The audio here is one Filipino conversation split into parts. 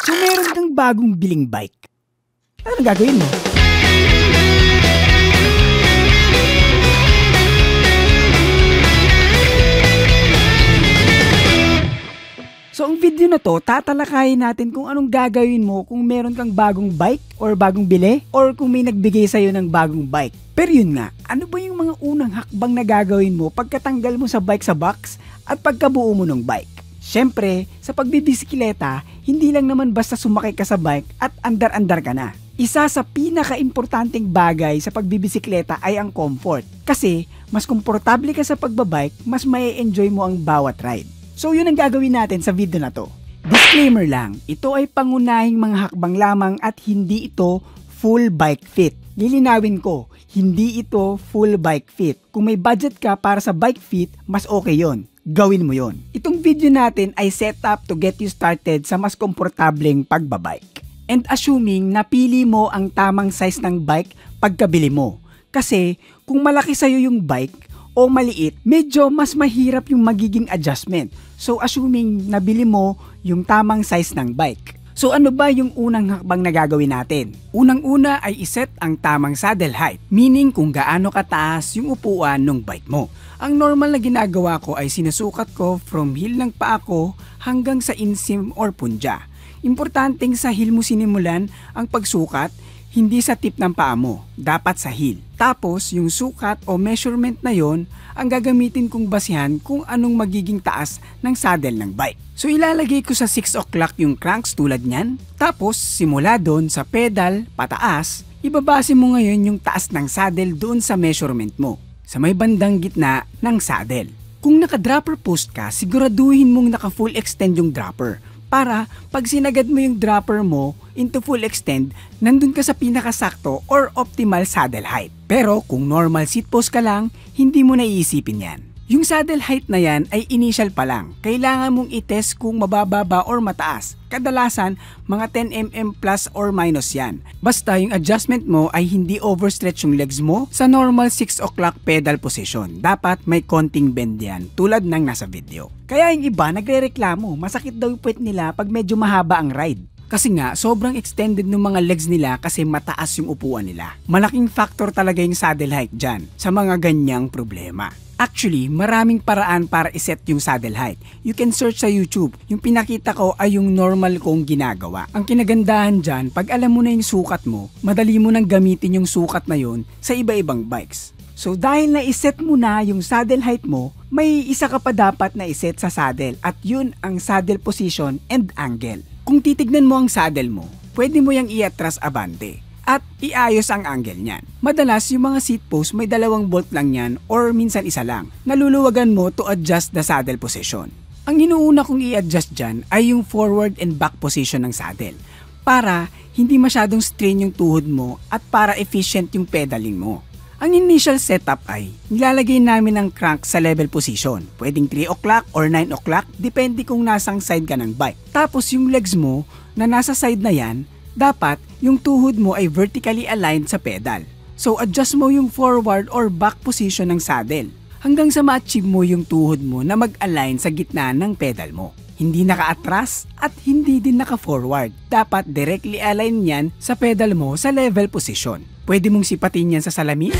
So meron kang bagong biling bike. Ano gagawin mo? So ang video na to, tatalakayin natin kung anong gagawin mo kung meron kang bagong bike or bagong bili or kung may nagbigay sa'yo ng bagong bike. Pero yun nga, ano ba yung mga unang hakbang na gagawin mo pagkatanggal mo sa bike sa box at pagkabuo mo ng bike? Siyempre, sa pagbibisikleta, hindi lang naman basta sumakay ka sa bike at andar-andar ka na. Isa sa pinaka-importanting bagay sa pagbibisikleta ay ang comfort. Kasi, mas komportable ka sa pagbabike, mas mai-enjoy mo ang bawat ride. So yun ang gagawin natin sa video na to. Disclaimer lang, ito ay pangunahing mga hakbang lamang at hindi ito full bike fit. Lilinawin ko, hindi ito full bike fit. Kung may budget ka para sa bike fit, mas okay yon. Gawin mo yon. Itong video natin ay set up to get you started sa mas komportableng pagbabike. And assuming napili mo ang tamang size ng bike pagkabili mo. Kasi kung malaki sa'yo yung bike, o maliit, medyo mas mahirap yung magiging adjustment. So assuming nabili mo yung tamang size ng bike. So ano ba yung unang hakbang na gagawin natin? Unang-una ay iset ang tamang saddle height, meaning kung gaano kataas yung upuan ng bike mo. Ang normal na ginagawa ko ay sinusukat ko from heel ng paa ko hanggang sa inseam or punja. Importanteng sa heel mo sinimulan ang pagsukat, hindi sa tip ng paa mo, dapat sa heel. Tapos, yung sukat o measurement na yon ang gagamitin kong basihan kung anong magiging taas ng saddle ng bike. So, ilalagay ko sa 6 o'clock yung cranks tulad nyan. Tapos, simula doon sa pedal, pataas, ibabase mo ngayon yung taas ng saddle doon sa measurement mo, sa may bandang gitna ng saddle. Kung naka-dropper post ka, siguraduhin mong naka-full extend yung dropper. Para pag sinagad mo yung dropper mo into full extend, nandun ka sa pinakasakto or optimal saddle height. Pero kung normal seat post ka lang, hindi mo na iisipin yan. Yung saddle height na yan ay initial pa lang. Kailangan mong itest kung mababa ba or mataas. Kadalasan, mga 10mm plus or minus yan. Basta yung adjustment mo ay hindi overstretch yung legs mo sa normal 6 o'clock pedal position. Dapat may konting bend yan, tulad ng nasa video. Kaya yung iba nagre-reklamo, masakit daw yung puwet nila pag medyo mahaba ang ride. Kasi nga, sobrang extended ng mga legs nila kasi mataas yung upuan nila. Malaking factor talaga yung saddle height dyan sa mga ganyang problema. Actually, maraming paraan para iset yung saddle height. You can search sa YouTube. Yung pinakita ko ay yung normal kong ginagawa. Ang kinagandahan dyan, pag alam mo na yung sukat mo, madali mo nang gamitin yung sukat na yon sa iba-ibang bikes. So dahil na-iset mo na yung saddle height mo, may isa ka pa dapat na iset sa saddle at yun ang saddle position and angle. Kung titignan mo ang saddle mo, pwede mo yung iatras abante at iayos ang angle niyan. Madalas yung mga seat post may 2 bolt lang yan or minsan isa lang. Naluluwagan mo to adjust the saddle position. Ang inuuna kong i-adjust dyan ay yung forward and back position ng saddle para hindi masyadong strain yung tuhod mo at para efficient yung pedaling mo. Ang initial setup ay nilalagay namin ang crank sa level position. Pwedeng 3 o'clock or 9 o'clock, depende kung nasang side ka ng bike. Tapos yung legs mo na nasa side na yan, dapat yung tuhod mo ay vertically aligned sa pedal. So adjust mo yung forward or back position ng saddle hanggang sa ma-achieve mo yung tuhod mo na mag-align sa gitna ng pedal mo. Hindi naka-atras at hindi din naka-forward. Dapat directly align yan sa pedal mo sa level position. Pwede mong sipatin yan sa salamin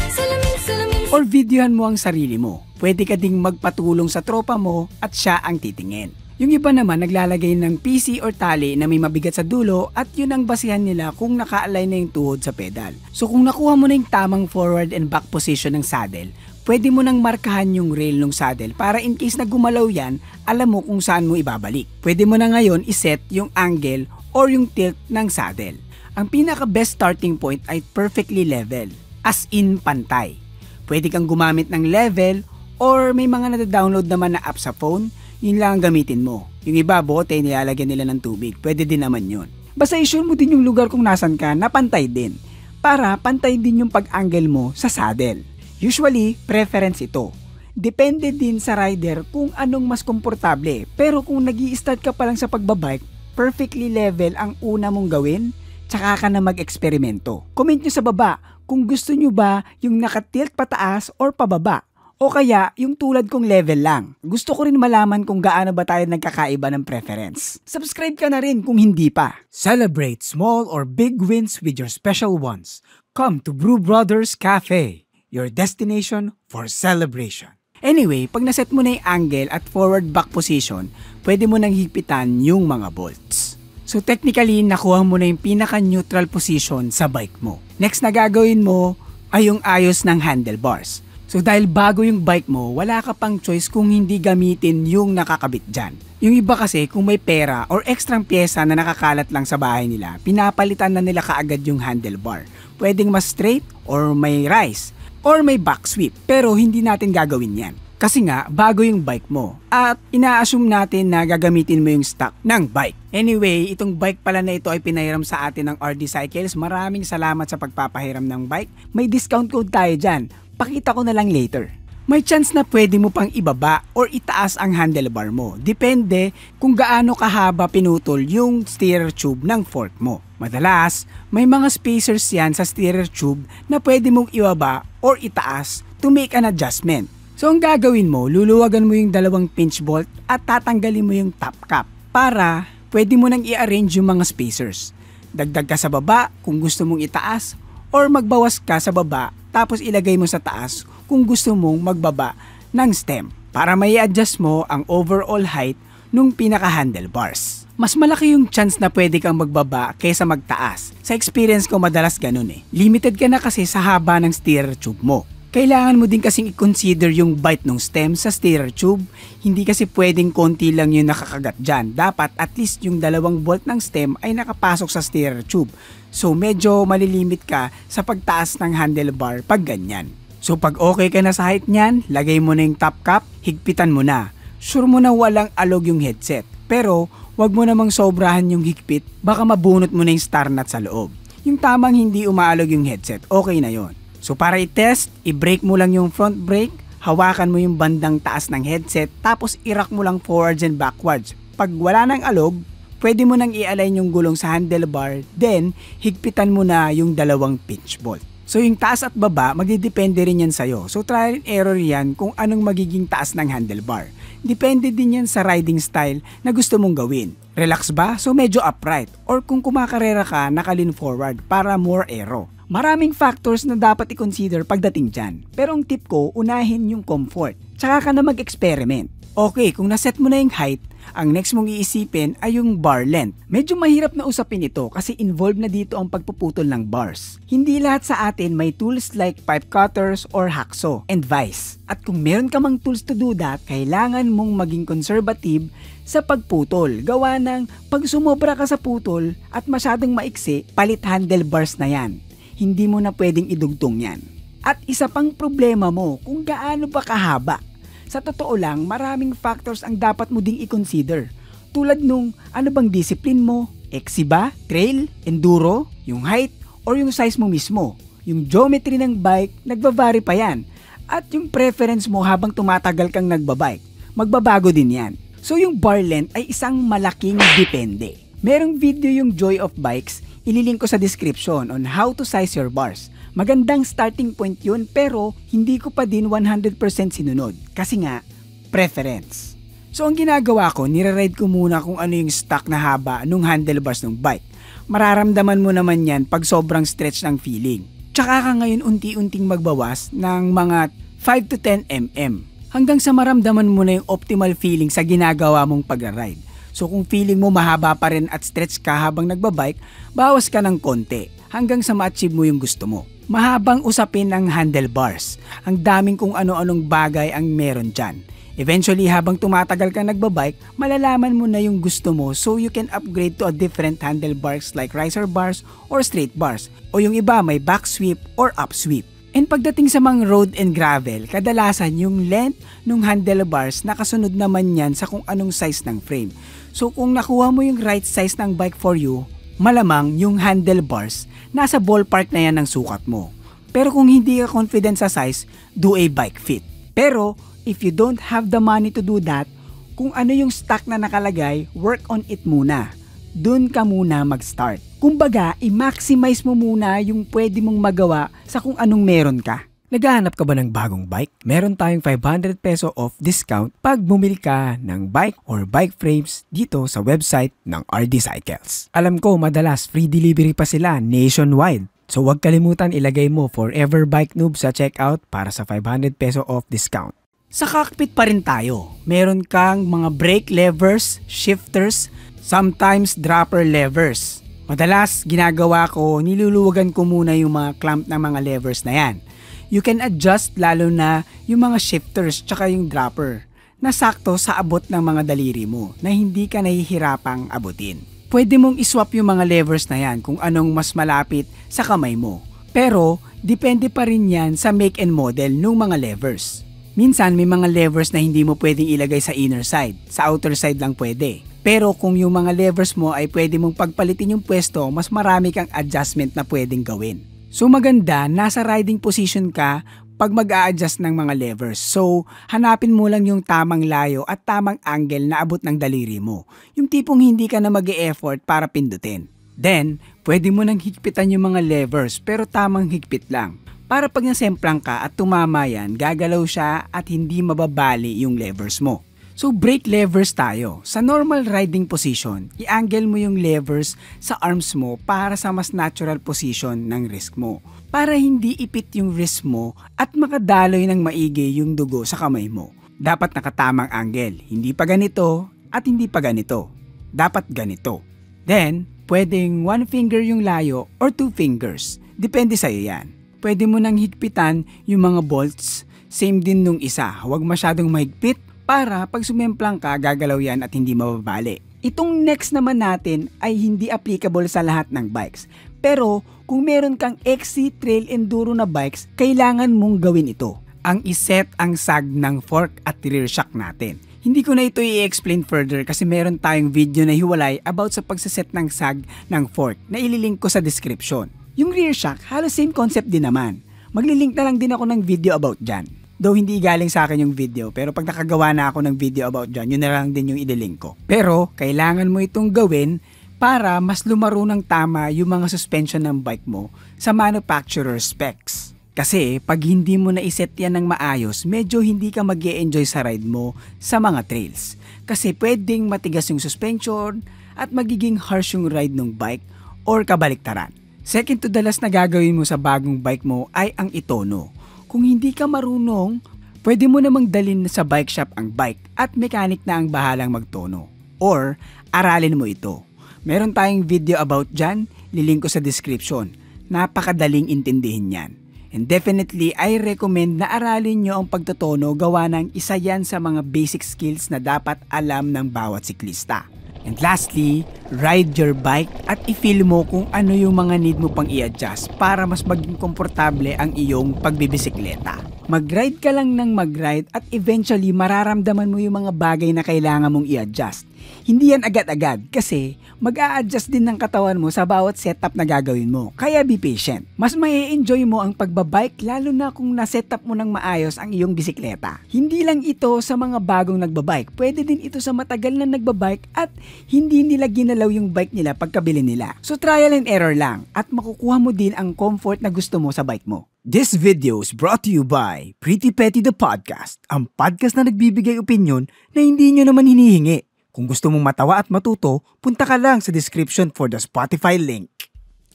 or videohan mo ang sarili mo. Pwede ka ding magpatulong sa tropa mo at siya ang titingin. Yung iba naman naglalagay ng PC or tali na may mabigat sa dulo at yun ang basihan nila kung naka-align na yung tuhod sa pedal. So kung nakuha mo na yung tamang forward and back position ng saddle, pwede mo nang markahan yung rail ng saddle para in case na gumalaw yan, alam mo kung saan mo ibabalik. Pwede mo na ngayon iset yung angle or yung tilt ng saddle. Ang pinaka-best starting point ay perfectly level, as in pantay. Pwede kang gumamit ng level or may mga nada-download naman na app sa phone, yun lang ang gamitin mo. Yung iba, bote, nilalagyan nila ng tubig. Pwede din naman yun. Basta i-sure mo din yung lugar kung nasan ka na pantay din. Para pantay din yung pag-angle mo sa saddle. Usually, preference ito. Depende din sa rider kung anong mas komportable. Pero kung nag-i-start ka pa lang sa pagbabike, perfectly level ang una mong gawin, tsaka ka na mag-eksperimento. Comment nyo sa baba kung gusto nyo ba yung nakatilt pataas or pababa. O kaya, yung tulad kong level lang. Gusto ko rin malaman kung gaano ba tayo nagkakaiba ng preference. Subscribe ka na rin kung hindi pa. Celebrate small or big wins with your special ones. Come to Brew Brothers Cafe, your destination for celebration. Anyway, pag naset mo na yung angle at forward back position, pwede mo nang higpitan yung mga bolts. So technically, nakuha mo na yung pinaka-neutral position sa bike mo. Next na gagawin mo ay yung ayos ng handlebars. So dahil bago yung bike mo, wala ka pang choice kung hindi gamitin yung nakakabit dyan. Yung iba kasi kung may pera or ekstrang pyesa na nakakalat lang sa bahay nila, pinapalitan na nila kaagad yung handlebar. Pwedeng mas straight or may rise or may back sweep. Pero hindi natin gagawin yan. Kasi nga, bago yung bike mo. At ina-assume natin na gagamitin mo yung stock ng bike. Anyway, itong bike pala na ito ay pinahiram sa atin ng RD Cycles. Maraming salamat sa pagpapahiram ng bike. May discount code tayo dyan. Pakita ko na lang later. May chance na pwede mo pang ibaba or itaas ang handlebar mo. Depende kung gaano kahaba pinutol yung steerer tube ng fork mo. Madalas, may mga spacers yan sa steerer tube na pwede mong ibaba or itaas to make an adjustment. So ang gagawin mo, luluwagan mo yung dalawang pinch bolt at tatanggalin mo yung top cap para pwede mo nang i-arrange yung mga spacers. Dagdag ka sa baba kung gusto mong itaas or magbawas ka sa baba tapos ilagay mo sa taas kung gusto mong magbaba ng stem para may adjust mo ang overall height nung pinaka-handlebars. Mas malaki yung chance na pwede kang magbaba kaysa magtaas. Sa experience ko madalas ganun eh. Limited ka na kasi sa haba ng steerer tube mo. Kailangan mo din kasing i-consider yung bite ng stem sa steerer tube. Hindi kasi pwedeng konti lang yung nakakagat dyan. Dapat at least yung dalawang bolt ng stem ay nakapasok sa steerer tube. So medyo malilimit ka sa pagtaas ng handlebar pag ganyan. So pag okay ka na sa height niyan, lagay mo na yung top cap, higpitan mo na. Sure mo na walang alog yung headset. Pero wag mo namang sobrahan yung higpit, baka mabunot mo na yung star nut sa loob. Yung tamang hindi umaalog yung headset, okay na yon. So para i-test, i-brake mo lang yung front brake, hawakan mo yung bandang taas ng headset, tapos i-rock mo lang forwards and backwards. Pag wala nang alog, pwede mo nang i-align yung gulong sa handlebar, then higpitan mo na yung dalawang pinch bolt. So yung taas at baba, magdidepende rin yan sa'yo. So trial and error yan kung anong magiging taas ng handlebar. Depende din yan sa riding style na gusto mong gawin. Relax ba? So medyo upright. Or kung kumakarera ka, nakalin forward para more aero. Maraming factors na dapat i-consider pagdating dyan. Pero ang tip ko, unahin yung comfort. Tsaka ka na mag-experiment. Okay, kung naset mo na yung height, ang next mong iisipin ay yung bar length. Medyo mahirap na usapin ito kasi involved na dito ang pagpuputol ng bars. Hindi lahat sa atin may tools like pipe cutters or hacksaw and vise. At kung meron ka mang tools to do that, kailangan mong maging conservative sa pagputol. Gawa ng pag sumobra ka sa putol at masyadong maiksi, palit handlebars na yan. Hindi mo na pwedeng idugtong yan. At isa pang problema mo kung gaano ba kahaba. Sa totoo lang, maraming factors ang dapat mo ding i-consider. Tulad nung ano bang discipline mo, XC ba, trail, enduro, yung height, or yung size mo mismo. Yung geometry ng bike, nagbavari pa yan. At yung preference mo habang tumatagal kang nagbabike, magbabago din yan. So yung bar length ay isang malaking depende. Merong video yung Joy of Bikes, ililink ko sa description on how to size your bars. Magandang starting point yun pero hindi ko pa din 100% sinunod kasi nga, preference. So ang ginagawa ko, nire-ride ko muna kung ano yung stock na haba nung handlebars ng bike. Mararamdaman mo naman yan pag sobrang stretch ng feeling. Tsaka ka ngayon unti-unting magbawas ng mga 5 to 10 mm hanggang sa maramdaman mo na yung optimal feeling sa ginagawa mong pag-ride. So kung feeling mo mahaba pa rin at stretch ka habang nagbabike, bawas ka ng konti hanggang sa ma-achieve mo yung gusto mo. Mahabang usapin ang handlebars. Ang daming kung ano-anong bagay ang meron dyan. Eventually, habang tumatagal kang nagbabike, malalaman mo na yung gusto mo so you can upgrade to a different handlebars like riser bars or straight bars. O yung iba may back sweep or up sweep. And pagdating sa mga road and gravel, kadalasan yung length ng handlebars nakasunod naman yan sa kung anong size ng frame. So kung nakuha mo yung right size ng bike for you, malamang yung handlebars nasa ballpark na yan ng sukat mo. Pero kung hindi ka confident sa size, do a bike fit. Pero if you don't have the money to do that, kung ano yung stock na nakalagay, work on it muna. Dun ka muna mag-start. Kumbaga, i-maximize mo muna yung pwede mong magawa sa kung anong meron ka. Naghahanap ka ba ng bagong bike? Meron tayong 500 peso off discount pag bumili ka ng bike or bike frames dito sa website ng RD Cycles. Alam ko madalas free delivery pa sila nationwide. So huwag kalimutan ilagay mo Forever Bike Noob sa checkout para sa 500 peso off discount. Sa cockpit pa rin tayo. Meron kang mga brake levers, shifters, sometimes dropper levers. Madalas ginagawa ko, niluluwagan ko muna yung mga clamp ng mga levers na yan. You can adjust lalo na yung mga shifters tsaka yung dropper na sakto sa abot ng mga daliri mo na hindi ka nahihirapang abutin. Pwede mong iswap yung mga levers na yan kung anong mas malapit sa kamay mo. Pero depende pa rin yan sa make and model ng mga levers. Minsan may mga levers na hindi mo pwedeng ilagay sa inner side, sa outer side lang pwede. Pero kung yung mga levers mo ay pwede mong pagpalitin yung pwesto, mas marami kang adjustment na pwedeng gawin. So maganda, nasa riding position ka pag mag-a-adjust ng mga levers. So hanapin mo lang yung tamang layo at tamang angle na abot ng daliri mo. Yung tipong hindi ka na mag-e-effort para pindutin. Then, pwede mo nang higpitan yung mga levers pero tamang higpit lang. Para pag nasemplang ka at tumama yan, gagalaw siya at hindi mababali yung levers mo. So brake levers tayo. Sa normal riding position, i-angle mo yung levers sa arms mo para sa mas natural position ng wrist mo. Para hindi ipit yung wrist mo at makadaloy ng maigi yung dugo sa kamay mo. Dapat nakatamang angle. Hindi pa ganito at hindi pa ganito. Dapat ganito. Then, pwedeng 1 finger yung layo or 2 fingers. Depende sa'yo yan. Pwede mo nang higpitan yung mga bolts. Same din nung isa. Huwag masyadong mahigpit. Para pag sumemplang ka, gagalaw yan at hindi mababali. Itong next naman natin ay hindi applicable sa lahat ng bikes. Pero kung meron kang XC Trail Enduro na bikes, kailangan mong gawin ito. Ang iset ang sag ng fork at rear shock natin. Hindi ko na ito i-explain further kasi meron tayong video na hiwalay about sa pagsaset ng sag ng fork na ililink ko sa description. Yung rear shock, halos same concept din naman. Maglilink na lang din ako ng video about dyan. Though hindi galing sa akin yung video, pero pag nakagawa na ako ng video about dyan, yun na lang din yung ililink ko. Pero, kailangan mo itong gawin para mas lumaro ng tama yung mga suspension ng bike mo sa manufacturer specs. Kasi, pag hindi mo na iset yan ng maayos, medyo hindi ka mag-e-enjoy sa ride mo sa mga trails. Kasi pwedeng matigas yung suspension at magiging harsh yung ride ng bike or kabaliktaran. Second to the last na gagawin mo sa bagong bike mo ay ang itono. Kung hindi ka marunong, pwede mo namang dalhin sa bike shop ang bike at mechanic na ang bahalang magtono. Or, aralin mo ito. Meron tayong video about dyan, lilink ko sa description. Napakadaling intindihin yan. And definitely, I recommend na aralin nyo ang pagtotono gawa ng isa yan sa mga basic skills na dapat alam ng bawat siklista. And lastly, ride your bike at i-feel mo kung ano yung mga need mo pang i-adjust para mas maging komportable ang iyong pagbibisikleta. Mag-ride ka lang ng mag-ride at eventually mararamdaman mo yung mga bagay na kailangan mong i-adjust. Hindi yan agad-agad kasi mag-a-adjust din ng katawan mo sa bawat setup na gagawin mo. Kaya be patient. Mas mai-enjoy mo ang pagbabike lalo na kung na-setup mo ng maayos ang iyong bisikleta. Hindi lang ito sa mga bagong nagbabike. Pwede din ito sa matagal na nagbabike at hindi nila ginalaw yung bike nila pagkabili nila. So trial and error lang at makukuha mo din ang comfort na gusto mo sa bike mo. This video is brought to you by Pretty Petty the Podcast, ang podcast na nagbibigay opinyon na hindi nyo naman hinihingi. Kung gusto mong matawa at matuto, punta ka lang sa description for the Spotify link.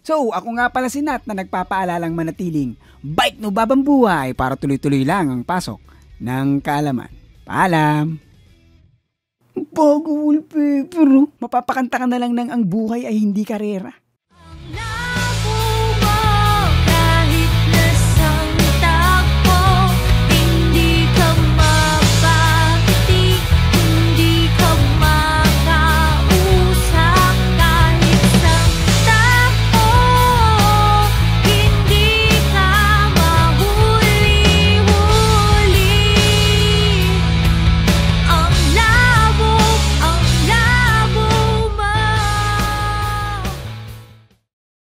So, ako nga pala si Nat na nagpapaalalang manatiling bike no babang buhay para tuloy-tuloy lang ang pasok ng kaalaman. Paalam! Bago wallpaper, mapapakanta ka na lang ng ang buhay ay hindi karera.